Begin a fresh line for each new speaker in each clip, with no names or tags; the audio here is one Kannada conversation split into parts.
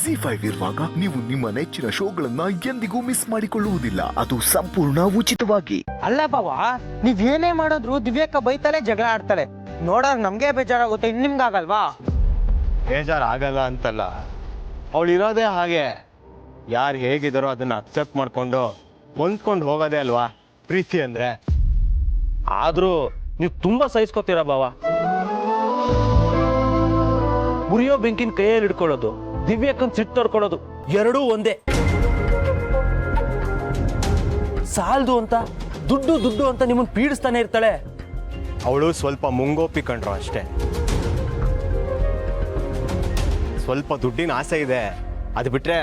ಜಿ5 ಇರುವಾಗ ನೀವು ನಿಮ್ಮ ನೆಚ್ಚಿನ ಶೋಗಳನ್ನ ಎಂದಿಗೂ ಮಿಸ್ ಮಾಡಿಕೊಳ್ಳುವುದಿಲ್ಲ. ಅದು ಸಂಪೂರ್ಣ ಉಚಿತವಾಗಿ.
ಅಲ್ಲ ಬಾವ, ನೀವ್ ಏನೇ ಮಾಡಿದ್ರು ದಿವ್ಯಕ್ಕ ಬೈತಾಳೆ, ಜಗಳ ಆಡ್ತಾಳೆ. ನೋಡೋರ್ ನಮ್ಗೆ ಬೇಜಾರಾಗುತ್ತೆ, ನಿಮ್ಗಾಗಲ್ವಾ?
ಬೇಜಾರಾಗಲ್ಲ ಅಂತಲ್ಲ, ಅವಳು ಇರೋದೇ ಹಾಗೆ. ಯಾರು ಹೇಗಿದಾರೋ ಅದನ್ನ ಅಕ್ಸೆಪ್ಟ್ ಮಾಡ್ಕೊಂಡು ಹೊಂದ್ಕೊಂಡು ಹೋಗೋದೇ ಅಲ್ವಾ ಪ್ರೀತಿ ಅಂದ್ರೆ.
ಆದ್ರೂ ನೀವು ತುಂಬಾ ಸಹಿಸ್ಕೋತೀರ ಬಾವ. ಉರಿಯೋ ಬೆಂಕಿನ ಕೈಯಲ್ಲಿ ಹಿಡ್ಕೊಳ್ಳೋದು, ದಿವ್ಯಕ್ಕನ್ ಸಿಟ್ಟು ತರ್ಕೊಳ್ಳೋದು ಎರಡೂ ಒಂದೇ. ಸಾಲ್ದು ಅಂತ ದುಡ್ಡು ದುಡ್ಡು ಅಂತ ನಿಮ್ಮನ್ನ ಪೀಡಿಸ್ತಾನೆ ಇರ್ತಾಳೆ.
ಅವಳು ಸ್ವಲ್ಪ ಮುಂಗೋಪಿ ಕಂಡ್ರು ಅಷ್ಟೇ. ಸ್ವಲ್ಪ ದುಡ್ಡಿನ ಆಸೆ ಇದೆ, ಅದು ಬಿಟ್ರೆ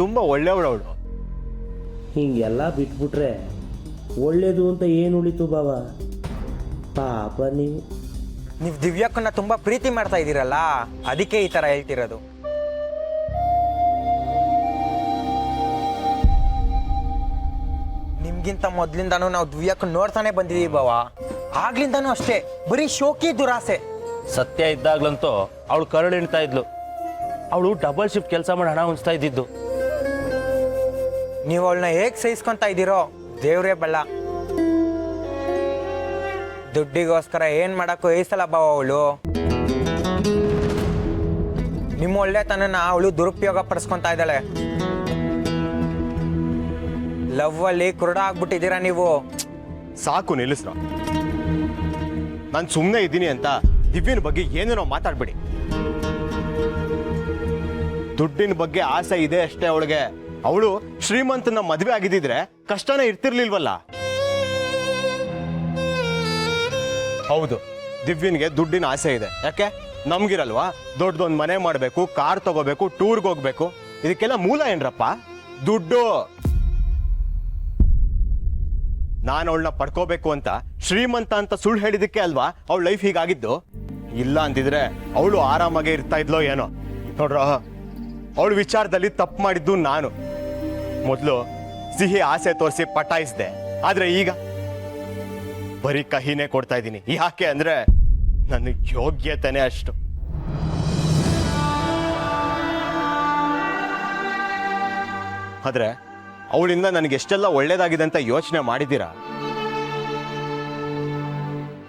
ತುಂಬಾ ಒಳ್ಳೆಯವಳು ಅವಳು.
ಹಿಂಗೆಲ್ಲ ಬಿಟ್ಬಿಟ್ರೆ ಒಳ್ಳೇದು ಅಂತ ಏನು ಉಳಿತು ಬಾವ? ಪಾಪ
ನೀವ್ ದಿವ್ಯಕ್ಕನ್ನ ತುಂಬಾ ಪ್ರೀತಿ ಮಾಡ್ತಾ ಇದೀರಲ್ಲ, ಅದಕ್ಕೆ ಈ ತರ ಹೇಳ್ತಿರೋದು. ನಿಮ್ಗಿಂತ ಮೊದ್ಲಿಂದಾನು ನಾವು ದಿವ್ಯಕ್ಕನ್ನ ನೋಡ್ತಾನೆ ಬಂದಿದೀವಿ ಬಾವ. ಆಗ್ಲಿಂದಾನು ಅಷ್ಟೇ, ಬರೀ ಶೋಕಿ ದುರಾಸೆ.
ಸತ್ಯ ಇದ್ದಾಗ್ಲಂತೂ ಅವಳು ಕರಳು ಎಣ್ತಾ ಇದ್ಲು. ಅವಳು ಡಬಲ್ ಶಿಫ್ಟ್ ಕೆಲಸ ಮಾಡಿ ಹಣ ಉಣಿಸ್ತಾ ಇದ್ದಿದ್ದು.
ನೀವು ಅವಳನ್ನ ಹೇಗ್ ಸಹಿಸ್ಕೊಂತ ಇದ್ದೀರೋ ದೇವ್ರೇ ಬಲ್ಲ. ದುಡ್ಡಿಗೋಸ್ಕರ ಏನ್ ಮಾಡಕ್ಕೂ ಏಸಲ್ಲ ಬಾವ ಅವಳು. ನಿಮ್ಮ ಒಳ್ಳೆತನನ ಅವಳು ದುರುಪಯೋಗ ಪಡಿಸ್ಕೊಂತ ಇದ್ದಾಳೆ. ಲವ್ ಅಲ್ಲಿ ಕುರುಡ ಆಗ್ಬಿಟ್ಟಿದ್ದೀರಾ ನೀವು.
ಸಾಕು ನಿಲ್ಲಿಸ್ರ. ನಾನು ಸುಮ್ಮನೆ ಇದ್ದೀನಿ ಅಂತ ದಿವ್ಯನ ಬಗ್ಗೆ ಏನೇನೋ ಮಾತಾಡ್ಬೇಡಿ. ದುಡ್ಡಿನ ಬಗ್ಗೆ ಆಸೆ ಇದೆ ಅಷ್ಟೇ ಅವಳಿಗೆ. ಅವಳು ಶ್ರೀಮಂತನ ಮದುವೆ ಆಗಿದ್ದಿದ್ರೆ ಕಷ್ಟನೇ ಇರ್ತಿರ್ಲಿಲ್ವಲ್ಲ. ಹೌದು, ದಿವ್ಯನ್ಗೆ ದುಡ್ಡಿನ ಆಸೆ ಇದೆ. ಯಾಕೆ ನಮ್ಗಿರಲ್ವಾ? ದೊಡ್ಡದೊಂದು ಮನೆ ಮಾಡಬೇಕು, ಕಾರ್ ತಗೋಬೇಕು, ಟೂರ್ಗೆ ಹೋಗ್ಬೇಕು. ಇದಕ್ಕೆಲ್ಲ ಮೂಲ ಏನ್ರಪ್ಪ? ದುಡ್ಡು. ನಾನು ಅವಳನ್ನ ಪಡ್ಕೋಬೇಕು ಅಂತ ಶ್ರೀಮಂತ ಅಂತ ಸುಳ್ಳು ಹೇಳಿದಕ್ಕೆ ಅಲ್ವಾ ಅವಳ ಲೈಫ್ ಹೀಗಾಗಿದ್ದು. ಇಲ್ಲ ಅಂತಿದ್ರೆ ಅವಳು ಆರಾಮಾಗೆ ಇರ್ತಾ ಇದ್ಲೋ ಏನೋ. ನೋಡ್ರ, ಅವಳ ವಿಚಾರದಲ್ಲಿ ತಪ್ಪು ಮಾಡಿದ್ದು ನಾನು. ಮೊದಲು ಸಿಹಿ ಆಸೆ ತೋರಿಸಿ ಪಟಾಯಿಸ್ದೆ, ಆದ್ರೆ ಈಗ ಬರೀ ಕಹಿನೇ ಕೊಡ್ತಾ ಇದ್ದೀನಿ. ಯಾಕೆ ಅಂದ್ರೆ ನನ್ನ ಯೋಗ್ಯತೆನೇ ಅಷ್ಟು. ಆದ್ರೆ ಅವಳಿಂದ ನನಗೆ ಎಷ್ಟೆಲ್ಲ ಒಳ್ಳೇದಾಗಿದೆ ಅಂತ ಯೋಚನೆ ಮಾಡಿದ್ದೀರಾ?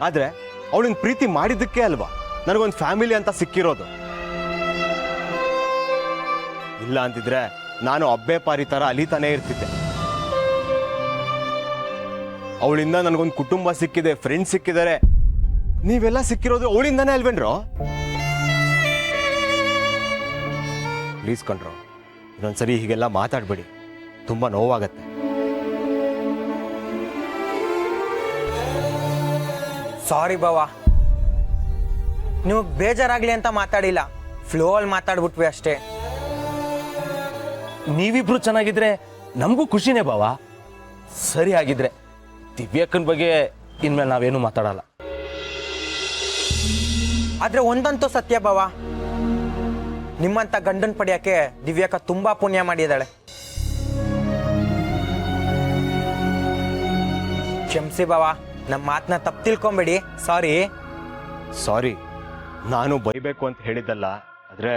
ಆದ್ರೆ ಅವಳಿನ ಪ್ರೀತಿ ಮಾಡಿದ್ದಕ್ಕೆ ಅಲ್ವಾ ನನಗೊಂದು ಫ್ಯಾಮಿಲಿ ಅಂತ ಸಿಕ್ಕಿರೋದು. ಇಲ್ಲ ಅಂತಿದ್ರೆ ನಾನು ಅಬ್ಬೆ ಪಾರಿ ತರ ಅಲಿತಾನೆ ಇರ್ತಿದ್ದೆ. ಅವಳಿಂದ ನನಗೊಂದು ಕುಟುಂಬ ಸಿಕ್ಕಿದೆ, ಫ್ರೆಂಡ್ಸ್ ಸಿಕ್ಕಿದ್ದಾರೆ. ನೀವೆಲ್ಲ ಸಿಕ್ಕಿರೋದು ಅವಳಿಂದಾನೇ ಅಲ್ವೇನ್ರೋ? ಪ್ಲೀಸ್ ಕಣ್ರೋ, ಇನ್ನೊಂದ್ಸರಿ ಹೀಗೆಲ್ಲ ಮಾತಾಡ್ಬೇಡಿ, ತುಂಬಾ ನೋವಾಗತ್ತೆ.
ಸಾರಿ ಬಾವ, ನೀವು ಬೇಜಾರಾಗ್ಲಿ ಅಂತ ಮಾತಾಡಿಲ್ಲ, ಫ್ಲೋ ಅಲ್ಲಿ ಮಾತಾಡ್ಬಿಟ್ವಿ ಅಷ್ಟೇ.
ನೀವಿಬ್ರು ಚೆನ್ನಾಗಿದ್ರೆ ನಮಗೂ ಖುಷಿನೇ ಬಾವ. ಸರಿ ಆಗಿದ್ರೆ ದಿವ್ಯಕ್ಕನ ಬಗ್ಗೆ ಇನ್ಮೇಲೆ ನಾವೇನು ಮಾತಾಡಲ್ಲ.
ಆದ್ರೆ ಒಂದಂತೂ ಸತ್ಯ ಬಾವ, ನಿಮ್ಮಂತ ಗಂಡನ್ ಪಡೆಯಕ್ಕೆ ದಿವ್ಯಕ್ಕ ತುಂಬಾ ಪುಣ್ಯ ಮಾಡಿದಾಳೆ. ಕ್ಷಮಿಸಿ ಬಾವ, ನಮ್ಮ ಮಾತನ್ನ ತಪ್ಪು ತಿಳ್ಕೊಂಬೇಡಿ. ಸಾರಿ.
ಸಾರಿ, ನಾನು ಬೈಬೇಕು ಅಂತ ಹೇಳಿದ್ದಲ್ಲ. ಆದ್ರೆ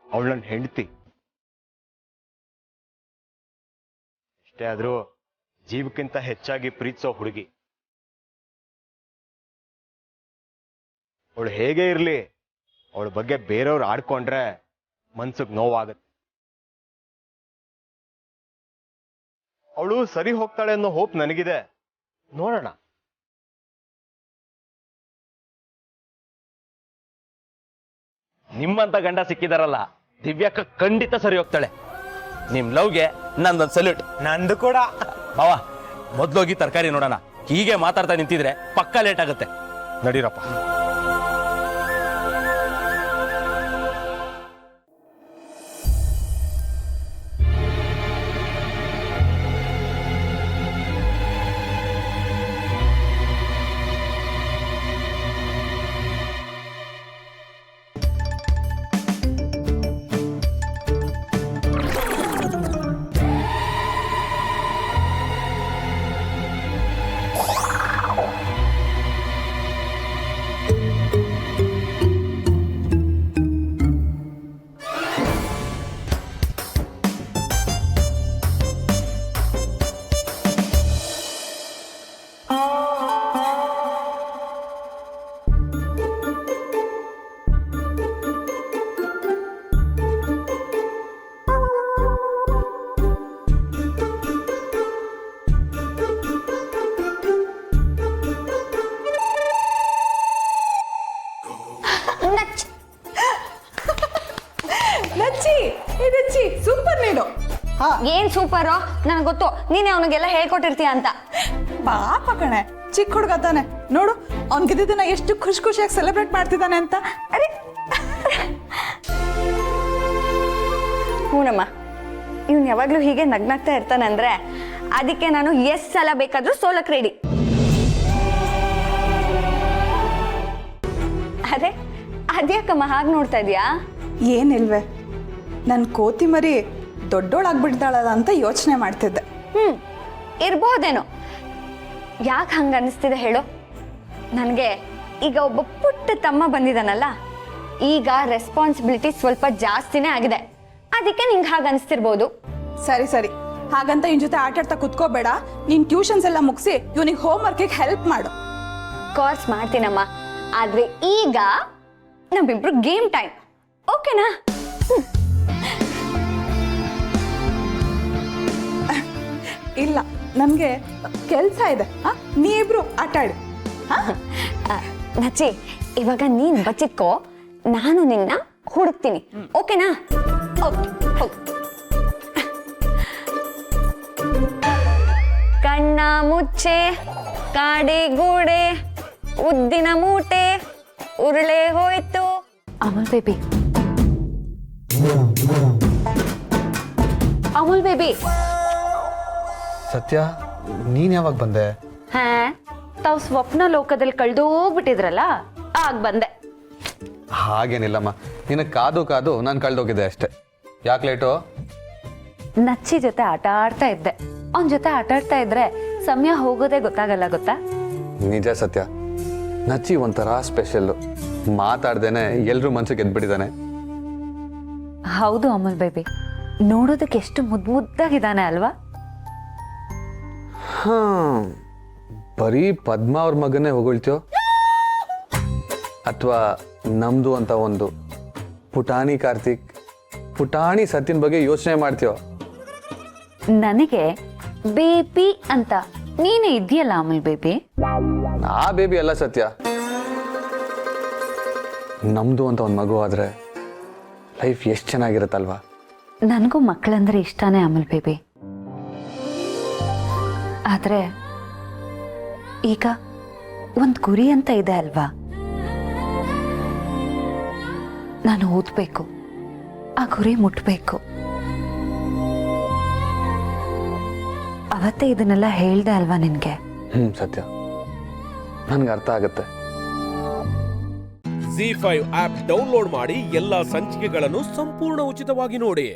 ಅವಳು ನನ್ನ ಹೆಂಡತಿ. ಎಷ್ಟೇ ಆದ್ರೂ ಜೀವಕ್ಕಿಂತ ಹೆಚ್ಚಾಗಿ ಪ್ರೀತಿಸೋ ಹುಡುಗಿ. ಅವಳು ಹೇಗೆ ಇರ್ಲಿ, ಅವಳ ಬಗ್ಗೆ ಬೇರೆಯವ್ರು ಆಡ್ಕೊಂಡ್ರೆ ಮನ್ಸಿಗೆ ನೋವಾಗತ್ತೆ. ಅವಳು ಸರಿ ಹೋಗ್ತಾಳೆ ಅನ್ನೋ ಹೋಪ್ ನನಗಿದೆ. ನೋಡೋಣ.
ನಿಮ್ಮಂತ ಗಂಡ ಸಿಕ್ಕಿದಾರಲ್ಲ, ದಿವ್ಯಕ್ಕ ಖಂಡಿತ ಸರಿ ಹೋಗ್ತಾಳೆ. ನಿಮ್ ಲವ್ಗೆ ನಂದೊಂದು ಸಲ್ಯೂಟ್.
ನಂದು ಕೂಡ.
ಬಾವ, ಮೊದ್ಲೋಗಿ ತರಕಾರಿ ನೋಡೋಣ. ಹೀಗೆ ಮಾತಾಡ್ತಾ ನಿಂತಿದ್ರೆ ಪಕ್ಕ ಲೇಟ್ ಆಗುತ್ತೆ.
ನಡೀರಪ್ಪ.
ಏನ್ ಸೂಪರು ನನಗೆ ಗೊತ್ತು ನೀನೇ ಅವನಿಗೆಲ್ಲ ಹೇಳ್ಕೊಟ್ಟಿರ್ತೀಯ ಅಂತ.
ಪಾಪ ಕಣೆ, ಚಿಕ್ಕ ಹುಡುಗ ತಾನೆ, ನೋಡು ಅವ್ನ್ ಗೆದ್ದಿದ್ದನ್ನ ಎಷ್ಟು ಖುಷಿಯಾಗಿ ಸೆಲೆಬ್ರೇಟ್ ಮಾಡ್ತಿದ್ದಾನೆ ಅಂತ. ಅರೆ
ಹೂನಮ್ಮ, ಇವ್ನು ಯಾವಾಗ್ಲೂ ಹೀಗೆ ನಗ್ನಾಗ್ತಾ ಇರ್ತಾನೆ ಅಂದ್ರೆ ಅದಕ್ಕೆ ನಾನು ಎಷ್ಟು ಸಲ ಬೇಕಾದ್ರೂ ಸೋಲಕ್ ರೆಡಿ. ಅರೆ ಅದ್ಯಾಕಮ್ಮ ಹಾಗೆ ನೋಡ್ತಾ ಇದೀಯಾ?
ಏನಿಲ್ವೇ, ನನ್ನ ಕೋತಿ ಮರಿ ದೊಡ್ಡೋಳಾಗ್ಬಿಡ್ತಾಳಲ್ಲ ಅಂತ ಯೋಚನೆ ಮಾಡ್ತಿದ್ದೆ.
ಇರ್ಬಹುದೇನೋ. ಯಾಕೆ ಹಂಗ ಅನಿಸ್ತಿದೆ ಹೇಳು? ನನಗೆ ಈಗ ಒಬ್ಬ ಪುಟ್ಟ ತಮ್ಮ ಬಂದಿದ್ದಾನಲ್ಲ, ಈಗ ರೆಸ್ಪಾನ್ಸಿಬಿಲಿಟಿ ಸ್ವಲ್ಪ ಜಾಸ್ತಿನೇ ಆಗಿದೆ, ಅದಕ್ಕೆ ನಿಂಗೆ ಹಾಗೆ ಅನಿಸ್ತಿರ್ಬೋದು.
ಸರಿ ಸರಿ, ಹಾಗಂತ ಇನ್ ಜೊತೆ ಆಟಾಡ್ತಾ ಕುತ್ಕೋಬೇಡ. ನೀನ್ ಟ್ಯೂಷನ್ಸ್ ಎಲ್ಲ ಮುಗಿಸಿ ಇವನಿಗೆ ಹೋಮ್ ವರ್ಕಿಗೆ ಹೆಲ್ಪ್ ಮಾಡು.
ಕೋರ್ಸ್ ಮಾಡ್ತೀನಮ್ಮ, ಆದ್ರೆ ಈಗ ನಮ್ಮಿಬ್ರು ಗೇಮ್ ಟೈಮ್, ಓಕೆನಾ?
ಇಲ್ಲ, ನನಗೆ ಕೆಲಸ ಇದೆ. ನೀವಿಬ್ರು ಆಟಾಡಿ.
ನಚ್ಚಿ, ಇವಾಗ ನೀನ್ ಬಚ್ಚಿಟ್ಕೋ, ನಾನು ನಿನ್ನ ಹುಡುಕ್ತೀನಿ, ಓಕೆನಾ? ಓಕೆ, ಹೋಗು. ಕಣ್ಣ ಮುಚ್ಚೆ, ಕಾಡೆ ಗೂಡೆ, ಉದ್ದಿನ ಮೂಟೆ, ಉರುಳೆ ಹೋಯ್ತು. Amal baby, Amal baby.
ಸತ್ಯ, ನೀನ್ ಯಾವಾಗ ಬಂದೆ?
ಹಾ, ತಾವು ಸ್ವಪ್ನ ಲೋಕದಲ್ಲಿ ಕಳ್ದೋಗ್ಬಿಟ್ಟಿದ್ರಲ್ಲ, ಆಗ ಬಂದೆ.
ಹಾಗೇನಿಲ್ಲಮ್ಮ, ನಿನಗೆ ಕಾದು ಕಾದು ನಾನು ಕಳ್ದೋಗಿದ್ದೆ ಅಷ್ಟೇ. ಯಾಕೆ ಲೇಟು?
ನಚ್ಚಿ ಜೊತೆ ಆಟ ಆಡ್ತಾ ಇದ್ದೆ. ಅವನ ಜೊತೆ ಆಟ ಆಡ್ತಾ ಇದ್ರೆ ಸಮಯ ಹೋಗೋದೇ ಗೊತ್ತಾಗಲ್ಲ, ಗೊತ್ತಾ?
ನಿಜ ಸತ್ಯ, ನಚ್ಚಿ ಒಂಥರ ಸ್ಪೆಷಲ್ಲು. ಮಾತಾಡ್ದೇನೆ ಎಲ್ರೂ ಮನ್ಸಿಗೆ ಗೆದ್ಬಿಟ್ಟಿದ್ದಾನೆ.
ಹೌದು ಅಮಲ್ ಬೇಬಿ, ನೋಡೋದಕ್ಕೆ ಎಷ್ಟು ಮುದ್ದಾಗಿದ್ದಾನೆ ಅಲ್ವಾ?
ಹಾ, ಬರೀ ಪದ್ಮ ಅವ್ರ ಮಗನೇ ಹೊಗಳ್ತೀಯೋ ಅಥವಾ ನಮ್ದು ಅಂತ ಒಂದು ಪುಟಾಣಿ ಕಾರ್ತಿಕ್, ಪುಟಾಣಿ ಸತ್ಯನ ಬಗ್ಗೆ ಯೋಚನೆ ಮಾಡ್ತೀಯೋ?
ನನಗೆ ಬೇಬಿ ಅಂತ ನೀನೇ ಇದೆಯಲ್ಲ ಅಮಲ್ ಬೇಬಿ.
ಆ ಬೇಬಿ ಅಲ್ಲ ಸತ್ಯ, ನಮ್ದು ಅಂತ ಒಂದು ಮಗು ಆದ್ರೆ ಲೈಫ್ ಎಷ್ಟು ಚೆನ್ನಾಗಿರುತ್ತಲ್ವಾ?
ನನಗೂ ಮಕ್ಕಳಂದ್ರೆ ಇಷ್ಟನೇ ಅಮಲ್ ಬೇಬಿ. ಆದ್ರೆ ಈಗ ಒಂದು ಗುರಿ ಅಂತ ಇದೆ ಅಲ್ವಾ? ನಾನು ಓದ್ಬೇಕು, ಆ ಗುರಿ ಮುಟ್ಬೇಕು. ಅವತ್ತೇ ಇದನ್ನೆಲ್ಲ ಹೇಳ್ದೆ ಅಲ್ವಾ ನಿನ್ಗೆ?
ಸತ್ಯ, ನನ್ಗೆ ಅರ್ಥ ಆಗುತ್ತೆ.
ZEE5 ಆಪ್ ಡೌನ್ಲೋಡ್ ಮಾಡಿ ಎಲ್ಲಾ ಸಂಚಿಕೆಗಳನ್ನು ಸಂಪೂರ್ಣ ಉಚಿತವಾಗಿ ನೋಡಿ.